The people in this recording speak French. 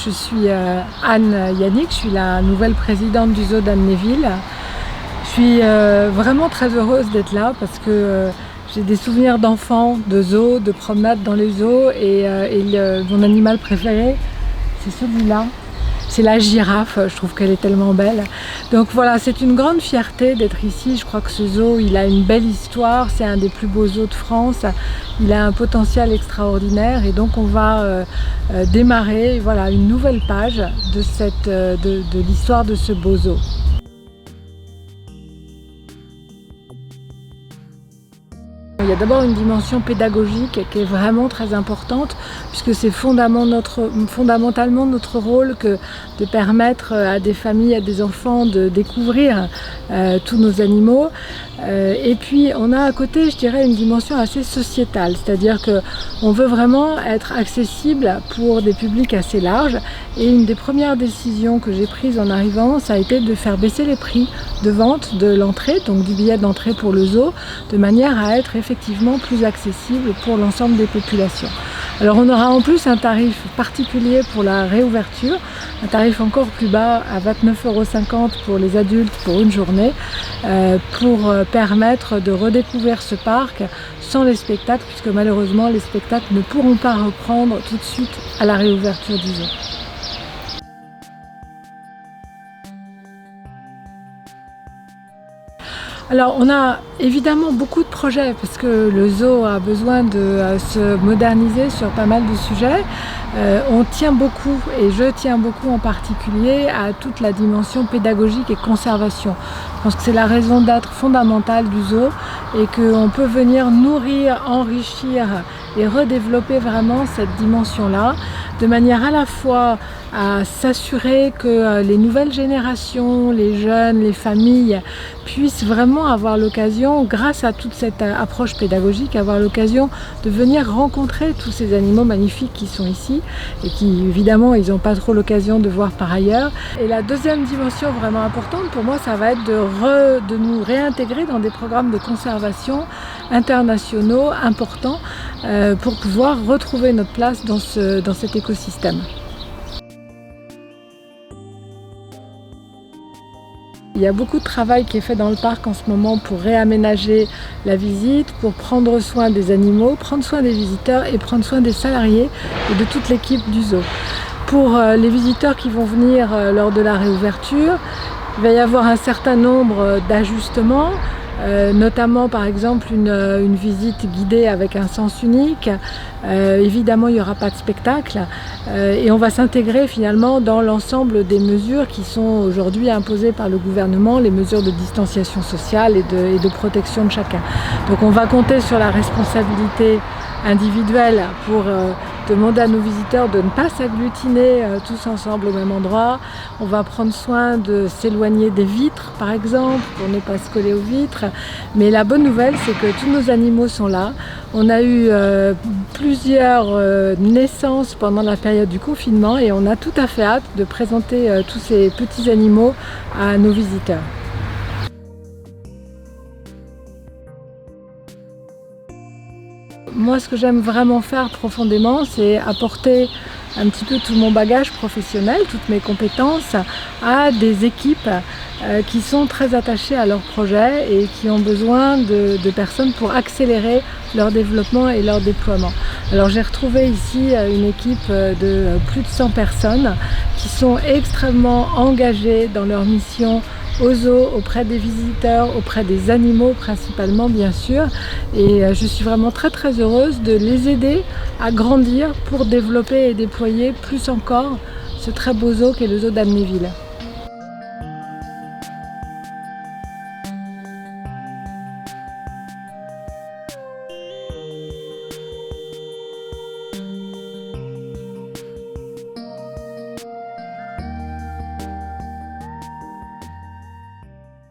Je suis Anne Yannick, je suis la nouvelle présidente du zoo d'Amnéville. Je suis vraiment très heureuse d'être là parce que j'ai des souvenirs d'enfants, de zoo, de promenades dans les zoos et mon animal préféré, c'est celui-là. C'est la girafe, je trouve qu'elle est tellement belle. Donc voilà, c'est une grande fierté d'être ici. Je crois que ce zoo, il a une belle histoire. C'est un des plus beaux zoos de France. Il a un potentiel extraordinaire et donc on va démarrer voilà, une nouvelle page de l'histoire de ce beau zoo. Il y a d'abord une dimension pédagogique qui est vraiment très importante puisque c'est fondamentalement notre rôle que de permettre à des familles, à des enfants de découvrir tous nos animaux. Et puis on a à côté, je dirais, une dimension assez sociétale, c'est-à-dire qu'on veut vraiment être accessible pour des publics assez larges. Et une des premières décisions que j'ai prises en arrivant, ça a été de faire baisser les prix de vente de l'entrée, donc du billet d'entrée pour le zoo, de manière à être effectivement plus accessible pour l'ensemble des populations. Alors on aura en plus un tarif particulier pour la réouverture, un tarif encore plus bas à 29,50 € pour les adultes pour une journée, pour permettre de redécouvrir ce parc sans les spectacles, puisque malheureusement les spectacles ne pourront pas reprendre tout de suite à la réouverture du zoo. Alors on a évidemment beaucoup de projets parce que le zoo a besoin de se moderniser sur pas mal de sujets. On tient beaucoup, et je tiens beaucoup en particulier, à toute la dimension pédagogique et conservation. Je pense que c'est la raison d'être fondamentale du zoo et qu'on peut venir nourrir, enrichir et redévelopper vraiment cette dimension-là, de manière à la fois à s'assurer que les nouvelles générations, les jeunes, les familles puissent vraiment avoir l'occasion, grâce à toute cette approche pédagogique, avoir l'occasion de venir rencontrer tous ces animaux magnifiques qui sont ici et qui évidemment ils n'ont pas trop l'occasion de voir par ailleurs. Et la deuxième dimension vraiment importante pour moi, ça va être de nous réintégrer dans des programmes de conservation internationaux importants pour pouvoir retrouver notre place dans cet écosystème. Il y a beaucoup de travail qui est fait dans le parc en ce moment pour réaménager la visite, pour prendre soin des animaux, prendre soin des visiteurs et prendre soin des salariés et de toute l'équipe du zoo. Pour les visiteurs qui vont venir lors de la réouverture, il va y avoir un certain nombre d'ajustements, notamment par exemple une visite guidée avec un sens unique. Évidemment, il n'y aura pas de spectacle et on va s'intégrer finalement dans l'ensemble des mesures qui sont aujourd'hui imposées par le gouvernement, les mesures de distanciation sociale et de protection de chacun. Donc on va compter sur la responsabilité individuelle pour demander à nos visiteurs de ne pas s'agglutiner tous ensemble au même endroit. On va prendre soin de s'éloigner des vitres par exemple pour ne pas se coller aux vitres. Mais la bonne nouvelle, c'est que tous nos animaux sont là. On a eu plusieurs naissances pendant la période du confinement et on a tout à fait hâte de présenter tous ces petits animaux à nos visiteurs. Moi, ce que j'aime vraiment faire profondément, c'est apporter un petit peu tout mon bagage professionnel, toutes mes compétences à des équipes qui sont très attachées à leur projet et qui ont besoin de personnes pour accélérer leur développement et leur déploiement. Alors j'ai retrouvé ici une équipe de plus de 100 personnes qui sont extrêmement engagées dans leur mission au zoo, auprès des visiteurs, auprès des animaux principalement bien sûr, et je suis vraiment très heureuse de les aider à grandir pour développer et déployer plus encore ce très beau zoo qu'est le zoo d'Amnéville.